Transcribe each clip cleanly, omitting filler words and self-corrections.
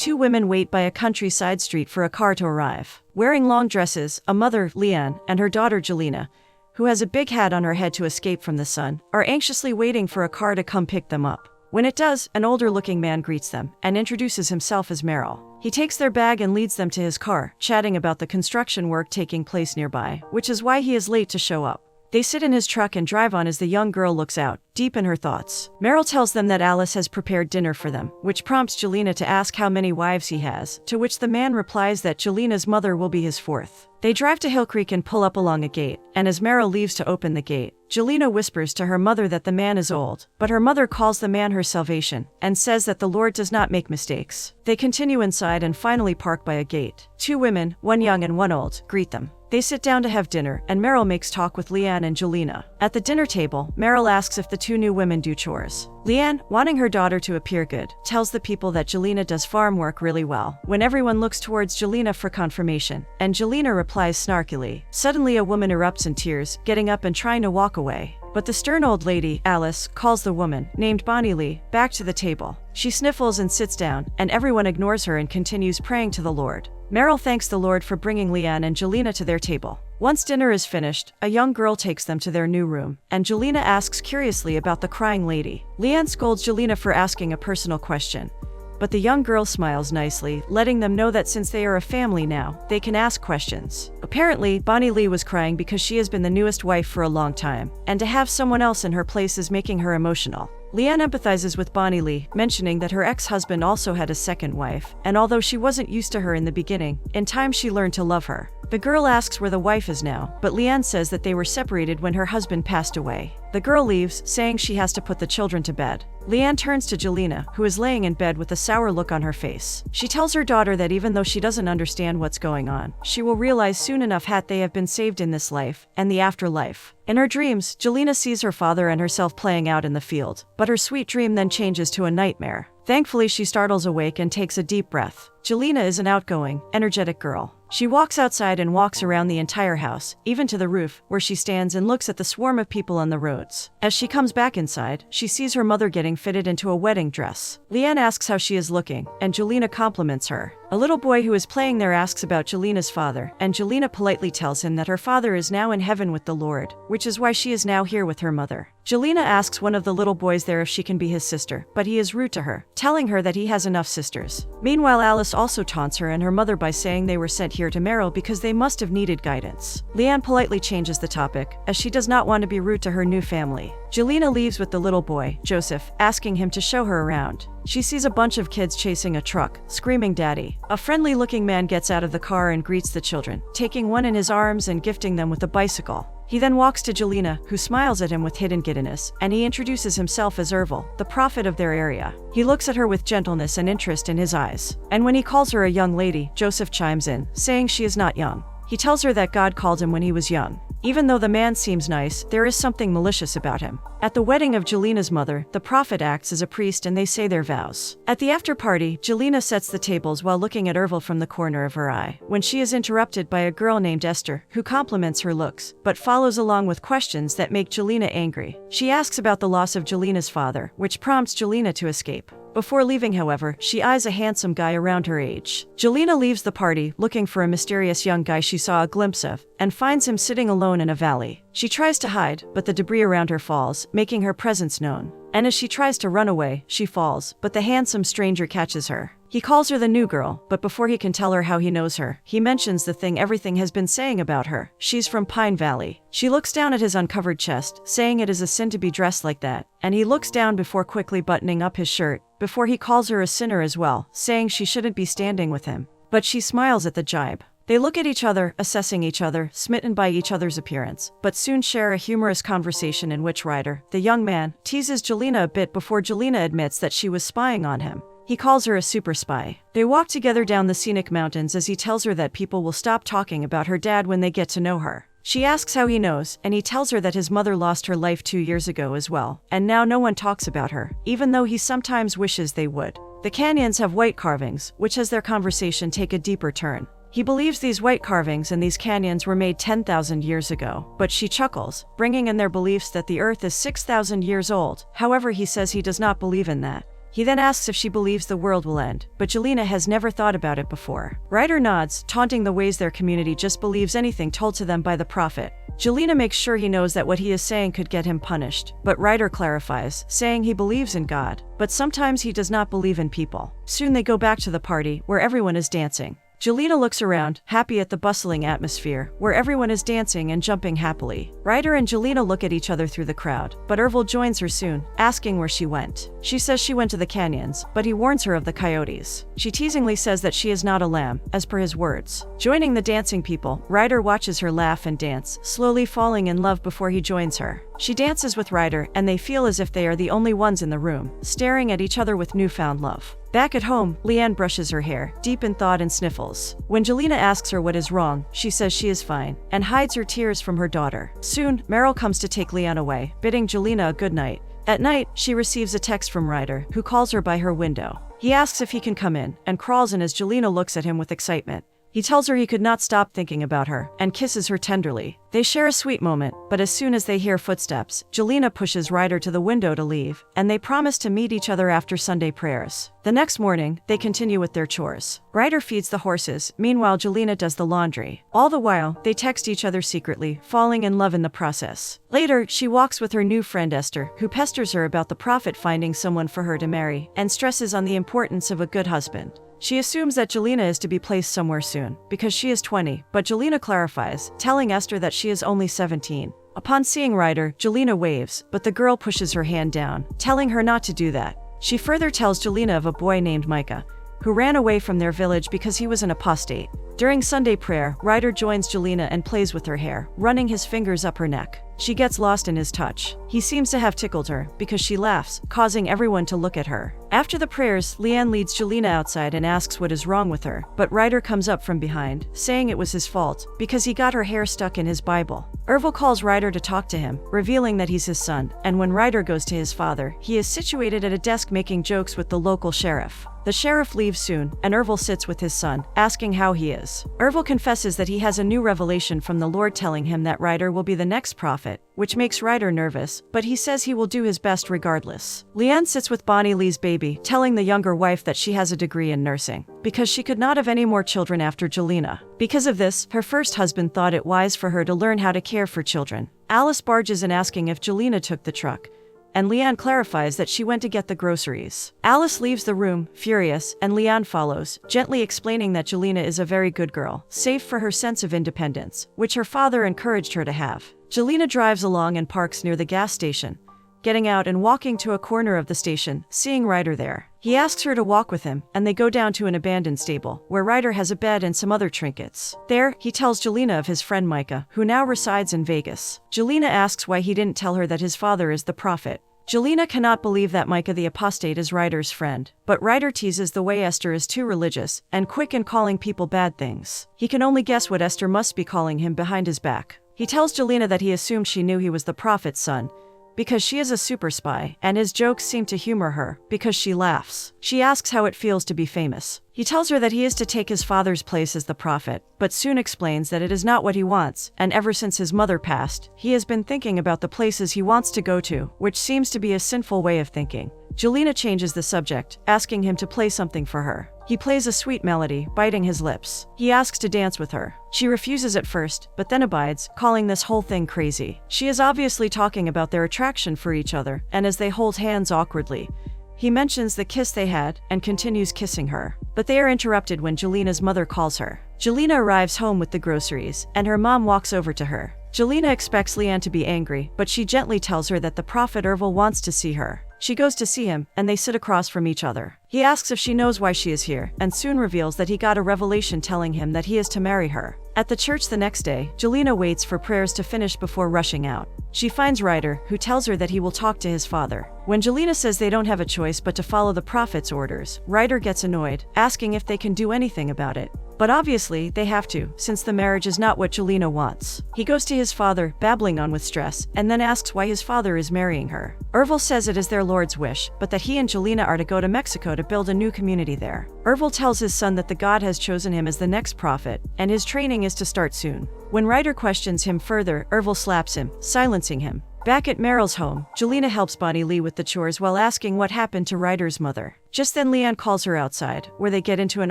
Two women wait by a countryside street for a car to arrive. Wearing long dresses, a mother, Leanne, and her daughter, Jelena, who has a big hat on her head to escape from the sun, are anxiously waiting for a car to come pick them up. When it does, an older-looking man greets them and introduces himself as Merrill. He takes their bag and leads them to his car, chatting about the construction work taking place nearby, which is why he is late to show up. They sit in his truck and drive on as the young girl looks out, deep in her thoughts. Merrill tells them that Alice has prepared dinner for them, which prompts Jelena to ask how many wives he has, to which the man replies that Jelena's mother will be his fourth. They drive to Hill Creek and pull up along a gate, and as Merrill leaves to open the gate, Jelena whispers to her mother that the man is old, but her mother calls the man her salvation, and says that the Lord does not make mistakes. They continue inside and finally park by a gate. Two women, one young and one old, greet them. They sit down to have dinner, and Merrill makes talk with Leanne and Jelena. At the dinner table, Merrill asks if the two new women do chores. Leanne, wanting her daughter to appear good, tells the people that Jelena does farm work really well, when everyone looks towards Jelena for confirmation, and Jelena replies snarkily. Suddenly a woman erupts in tears, getting up and trying to walk away. But the stern old lady, Alice, calls the woman, named Bonnie Lee, back to the table. She sniffles and sits down, and everyone ignores her and continues praying to the Lord. Merrill thanks the Lord for bringing Leanne and Jelena to their table. Once dinner is finished, a young girl takes them to their new room, and Jelena asks curiously about the crying lady. Leanne scolds Jelena for asking a personal question, but the young girl smiles nicely, letting them know that since they are a family now, they can ask questions. Apparently, Bonnie Lee was crying because she has been the newest wife for a long time, and to have someone else in her place is making her emotional. Leanne empathizes with Bonnie Lee, mentioning that her ex-husband also had a second wife, and although she wasn't used to her in the beginning, in time she learned to love her. The girl asks where the wife is now, but Leanne says that they were separated when her husband passed away. The girl leaves, saying she has to put the children to bed. Leanne turns to Jelena, who is laying in bed with a sour look on her face. She tells her daughter that even though she doesn't understand what's going on, she will realize soon enough that they have been saved in this life and the afterlife. In her dreams, Jelena sees her father and herself playing out in the field, but her sweet dream then changes to a nightmare. Thankfully, she startles awake and takes a deep breath. Jelena is an outgoing, energetic girl. She walks outside and walks around the entire house, even to the roof, where she stands and looks at the swarm of people on the roads. As she comes back inside, she sees her mother getting fitted into a wedding dress. Leanne asks how she is looking, and Jelena compliments her. A little boy who is playing there asks about Jelena's father, and Jelena politely tells him that her father is now in heaven with the Lord, which is why she is now here with her mother. Jelena asks one of the little boys there if she can be his sister, but he is rude to her, telling her that he has enough sisters. Meanwhile, Alice also taunts her and her mother by saying they were sent here to Merrill because they must have needed guidance. Leanne politely changes the topic, as she does not want to be rude to her new family. Jelena leaves with the little boy, Joseph, asking him to show her around. She sees a bunch of kids chasing a truck, screaming "Daddy." A friendly-looking man gets out of the car and greets the children, taking one in his arms and gifting them with a bicycle. He then walks to Jelena, who smiles at him with hidden giddiness, and he introduces himself as Ervil, the prophet of their area. He looks at her with gentleness and interest in his eyes. And when he calls her a young lady, Joseph chimes in, saying she is not young. He tells her that God called him when he was young. Even though the man seems nice, there is something malicious about him. At the wedding of Jelena's mother, the prophet acts as a priest and they say their vows. At the after party, Jelena sets the tables while looking at Ervil from the corner of her eye, when she is interrupted by a girl named Esther, who compliments her looks, but follows along with questions that make Jelena angry. She asks about the loss of Jelena's father, which prompts Jelena to escape. Before leaving, however, she eyes a handsome guy around her age. Jelena leaves the party, looking for a mysterious young guy she saw a glimpse of, and finds him sitting alone in a valley. She tries to hide, but the debris around her falls, making her presence known. And as she tries to run away, she falls, but the handsome stranger catches her. He calls her the new girl, but before he can tell her how he knows her, he mentions the thing everything has been saying about her. She's from Pine Valley. She looks down at his uncovered chest, saying it is a sin to be dressed like that, and he looks down before quickly buttoning up his shirt, before he calls her a sinner as well, saying she shouldn't be standing with him. But she smiles at the jibe. They look at each other, assessing each other, smitten by each other's appearance, but soon share a humorous conversation in which Ryder, the young man, teases Jelena a bit before Jelena admits that she was spying on him. He calls her a super spy. They walk together down the scenic mountains as he tells her that people will stop talking about her dad when they get to know her. She asks how he knows, and he tells her that his mother lost her life 2 years ago as well, and now no one talks about her, even though he sometimes wishes they would. The canyons have white carvings, which has their conversation take a deeper turn. He believes these white carvings and these canyons were made 10,000 years ago, but she chuckles, bringing in their beliefs that the Earth is 6,000 years old. However, he says he does not believe in that. He then asks if she believes the world will end, but Jelena has never thought about it before. Ryder nods, taunting the ways their community just believes anything told to them by the prophet. Jelena makes sure he knows that what he is saying could get him punished, but Ryder clarifies, saying he believes in God, but sometimes he does not believe in people. Soon they go back to the party, where everyone is dancing. Jelena looks around, happy at the bustling atmosphere, where everyone is dancing and jumping happily. Ryder and Jelena look at each other through the crowd, but Ervil joins her soon, asking where she went. She says she went to the canyons, but he warns her of the coyotes. She teasingly says that she is not a lamb, as per his words. Joining the dancing people, Ryder watches her laugh and dance, slowly falling in love before he joins her. She dances with Ryder, and they feel as if they are the only ones in the room, staring at each other with newfound love. Back at home, Leanne brushes her hair, deep in thought and sniffles. When Jelena asks her what is wrong, she says she is fine, and hides her tears from her daughter. Soon, Meryl comes to take Leanne away, bidding Jelena a good night. At night, she receives a text from Ryder, who calls her by her window. He asks if he can come in, and crawls in as Jelena looks at him with excitement. He tells her he could not stop thinking about her, and kisses her tenderly. They share a sweet moment, but as soon as they hear footsteps, Jelena pushes Ryder to the window to leave, and they promise to meet each other after Sunday prayers. The next morning, they continue with their chores. Ryder feeds the horses, meanwhile Jelena does the laundry. All the while, they text each other secretly, falling in love in the process. Later, she walks with her new friend Esther, who pesters her about the prophet finding someone for her to marry, and stresses on the importance of a good husband. She assumes that Jelena is to be placed somewhere soon, because she is 20, but Jelena clarifies, telling Esther that she is only 17. Upon seeing Ryder, Jelena waves, but the girl pushes her hand down, telling her not to do that. She further tells Jelena of a boy named Micah, who ran away from their village because he was an apostate. During Sunday prayer, Ryder joins Jelena and plays with her hair, running his fingers up her neck. She gets lost in his touch. He seems to have tickled her, because she laughs, causing everyone to look at her. After the prayers, Leanne leads Jelena outside and asks what is wrong with her, but Ryder comes up from behind, saying it was his fault, because he got her hair stuck in his Bible. Ervil calls Ryder to talk to him, revealing that he's his son, and when Ryder goes to his father, he is situated at a desk making jokes with the local sheriff. The sheriff leaves soon, and Ervil sits with his son, asking how he is. Ervil confesses that he has a new revelation from the Lord telling him that Ryder will be the next prophet, which makes Ryder nervous, but he says he will do his best regardless. Leanne sits with Bonnie Lee's baby, telling the younger wife that she has a degree in nursing, because she could not have any more children after Jelena. Because of this, her first husband thought it wise for her to learn how to care for children. Alice barges in asking if Jelena took the truck, and Leanne clarifies that she went to get the groceries. Alice leaves the room, furious, and Leanne follows, gently explaining that Jelena is a very good girl, safe for her sense of independence, which her father encouraged her to have. Jelena drives along and parks near the gas station, getting out and walking to a corner of the station, seeing Ryder there. He asks her to walk with him, and they go down to an abandoned stable, where Ryder has a bed and some other trinkets. There, he tells Jelena of his friend Micah, who now resides in Vegas. Jelena asks why he didn't tell her that his father is the prophet. Jelena cannot believe that Micah the apostate is Ryder's friend, but Ryder teases the way Esther is too religious and quick in calling people bad things. He can only guess what Esther must be calling him behind his back. He tells Jelena that he assumed she knew he was the prophet's son, because she is a super spy, and his jokes seem to humor her, because she laughs. She asks how it feels to be famous. He tells her that he is to take his father's place as the prophet, but soon explains that it is not what he wants, and ever since his mother passed, he has been thinking about the places he wants to go to, which seems to be a sinful way of thinking. Jelena changes the subject, asking him to play something for her. He plays a sweet melody, biting his lips. He asks to dance with her. She refuses at first, but then abides, calling this whole thing crazy. She is obviously talking about their attraction for each other, and as they hold hands awkwardly, he mentions the kiss they had, and continues kissing her. But they are interrupted when Jelena's mother calls her. Jelena arrives home with the groceries, and her mom walks over to her. Jelena expects Leanne to be angry, but she gently tells her that the prophet Ervil wants to see her. She goes to see him, and they sit across from each other. He asks if she knows why she is here, and soon reveals that he got a revelation telling him that he is to marry her. At the church the next day, Jelena waits for prayers to finish before rushing out. She finds Ryder, who tells her that he will talk to his father. When Jelena says they don't have a choice but to follow the prophet's orders, Ryder gets annoyed, asking if they can do anything about it. But obviously, they have to, since the marriage is not what Jelena wants. He goes to his father, babbling on with stress, and then asks why his father is marrying her. Ervil says it is their Lord's wish, but that he and Jelena are to go to Mexico to build a new community there. Ervil tells his son that the God has chosen him as the next prophet, and his training is to start soon. When Ryder questions him further, Ervil slaps him, silencing him. Back at Meryl's home, Jelena helps Bonnie Lee with the chores while asking what happened to Ryder's mother. Just then Leanne calls her outside, where they get into an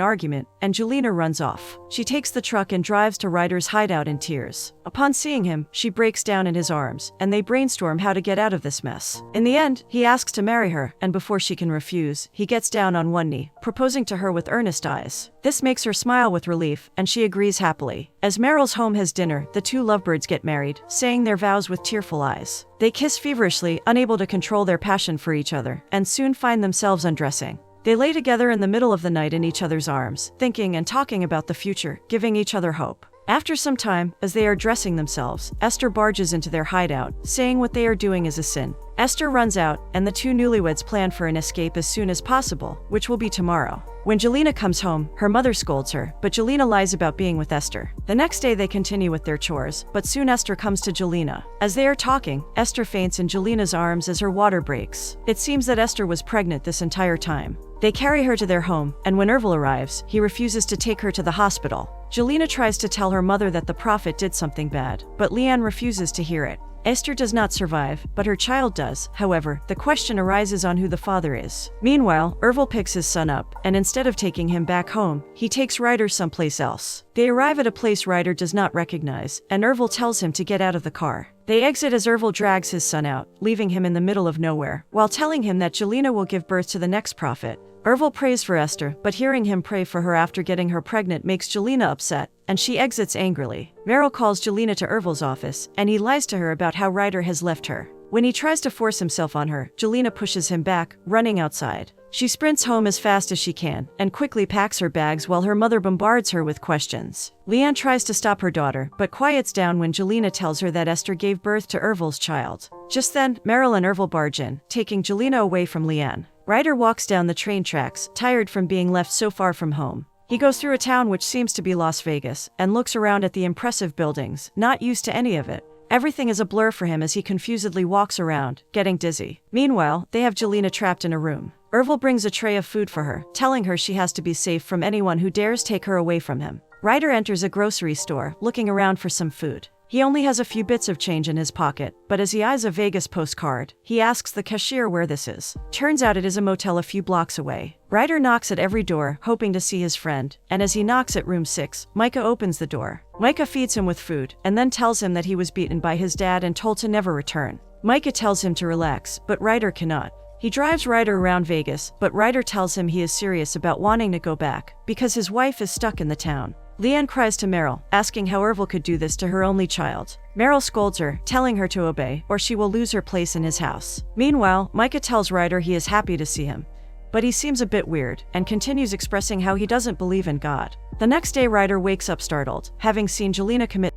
argument, and Jelena runs off. She takes the truck and drives to Ryder's hideout in tears. Upon seeing him, she breaks down in his arms, and they brainstorm how to get out of this mess. In the end, he asks to marry her, and before she can refuse, he gets down on one knee, proposing to her with earnest eyes. This makes her smile with relief, and she agrees happily. As Meryl's home has dinner, the two lovebirds get married, saying their vows with tearful eyes. They kiss feverishly, unable to control their passion for each other, and soon find themselves undressing. They lay together in the middle of the night in each other's arms, thinking and talking about the future, giving each other hope. After some time, as they are dressing themselves, Esther barges into their hideout, saying what they are doing is a sin. Esther runs out, and the two newlyweds plan for an escape as soon as possible, which will be tomorrow. When Jelena comes home, her mother scolds her, but Jelena lies about being with Esther. The next day they continue with their chores, but soon Esther comes to Jelena. As they are talking, Esther faints in Jelena's arms as her water breaks. It seems that Esther was pregnant this entire time. They carry her to their home, and when Ervil arrives, he refuses to take her to the hospital. Jelena tries to tell her mother that the prophet did something bad, but Leanne refuses to hear it. Esther does not survive, but her child does. However, the question arises on who the father is. Meanwhile, Ervil picks his son up, and instead of taking him back home, he takes Ryder someplace else. They arrive at a place Ryder does not recognize, and Ervil tells him to get out of the car. They exit as Ervil drags his son out, leaving him in the middle of nowhere, while telling him that Jelena will give birth to the next prophet. Ervil prays for Esther, but hearing him pray for her after getting her pregnant makes Jelena upset, and she exits angrily. Meryl calls Jelena to Ervil's office, and he lies to her about how Ryder has left her. When he tries to force himself on her, Jelena pushes him back, running outside. She sprints home as fast as she can, and quickly packs her bags while her mother bombards her with questions. Leanne tries to stop her daughter, but quiets down when Jelena tells her that Esther gave birth to Ervil's child. Just then, Meryl and Ervil barge in, taking Jelena away from Leanne. Ryder walks down the train tracks, tired from being left so far from home. He goes through a town which seems to be Las Vegas, and looks around at the impressive buildings, not used to any of it. Everything is a blur for him as he confusedly walks around, getting dizzy. Meanwhile, they have Jelena trapped in a room. Ervil brings a tray of food for her, telling her she has to be safe from anyone who dares take her away from him. Ryder enters a grocery store, looking around for some food. He only has a few bits of change in his pocket, but as he eyes a Vegas postcard, he asks the cashier where this is. Turns out it is a motel a few blocks away. Ryder knocks at every door, hoping to see his friend, and as he knocks at room 6, Micah opens the door. Micah feeds him with food, and then tells him that he was beaten by his dad and told to never return. Micah tells him to relax, but Ryder cannot. He drives Ryder around Vegas, but Ryder tells him he is serious about wanting to go back, because his wife is stuck in the town. Leanne cries to Meryl, asking how Ervil could do this to her only child. Meryl scolds her, telling her to obey, or she will lose her place in his house. Meanwhile, Micah tells Ryder he is happy to see him. But he seems a bit weird, and continues expressing how he doesn't believe in God. The next day Ryder wakes up startled, having seen Jelena commit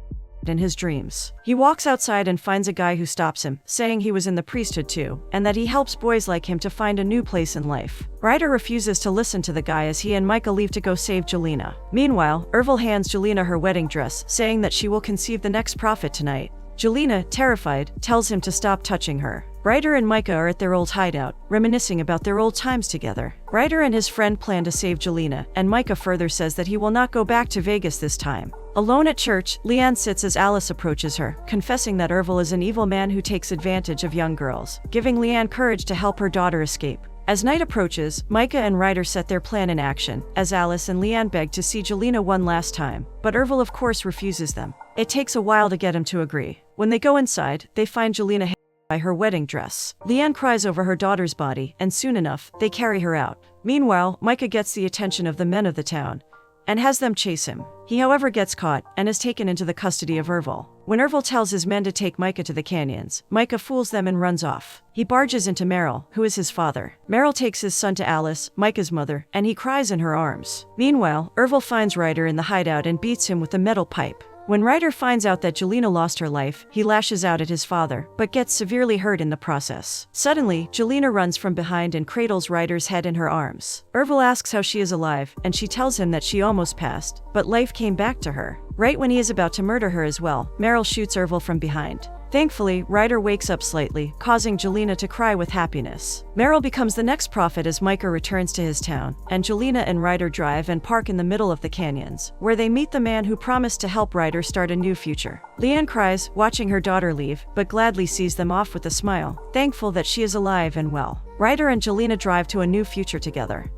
in his dreams. He walks outside and finds a guy who stops him, saying he was in the priesthood too, and that he helps boys like him to find a new place in life. Ryder refuses to listen to the guy as he and Micah leave to go save Jelena. Meanwhile, Ervil hands Jelena her wedding dress, saying that she will conceive the next prophet tonight. Jelena, terrified, tells him to stop touching her. Ryder and Micah are at their old hideout, reminiscing about their old times together. Ryder and his friend plan to save Jelena, and Micah further says that he will not go back to Vegas this time. Alone at church, Leanne sits as Alice approaches her, confessing that Ervil is an evil man who takes advantage of young girls, giving Leanne courage to help her daughter escape. As night approaches, Micah and Ryder set their plan in action, as Alice and Leanne beg to see Jelena one last time, but Ervil of course refuses them. It takes a while to get him to agree. When they go inside, they find Jelena by her wedding dress. Leanne cries over her daughter's body, and soon enough, they carry her out. Meanwhile, Micah gets the attention of the men of the town, and has them chase him. He however gets caught, and is taken into the custody of Ervil. When Ervil tells his men to take Micah to the canyons, Micah fools them and runs off. He barges into Meryl, who is his father. Meryl takes his son to Alice, Micah's mother, and he cries in her arms. Meanwhile, Ervil finds Ryder in the hideout and beats him with a metal pipe. When Ryder finds out that Jelena lost her life, he lashes out at his father, but gets severely hurt in the process. Suddenly, Jelena runs from behind and cradles Ryder's head in her arms. Ervil asks how she is alive, and she tells him that she almost passed, but life came back to her. Right when he is about to murder her as well, Meryl shoots Ervil from behind. Thankfully, Ryder wakes up slightly, causing Jelena to cry with happiness. Meryl becomes the next prophet as Micah returns to his town, and Jelena and Ryder drive and park in the middle of the canyons, where they meet the man who promised to help Ryder start a new future. Leanne cries, watching her daughter leave, but gladly sees them off with a smile, thankful that she is alive and well. Ryder and Jelena drive to a new future together.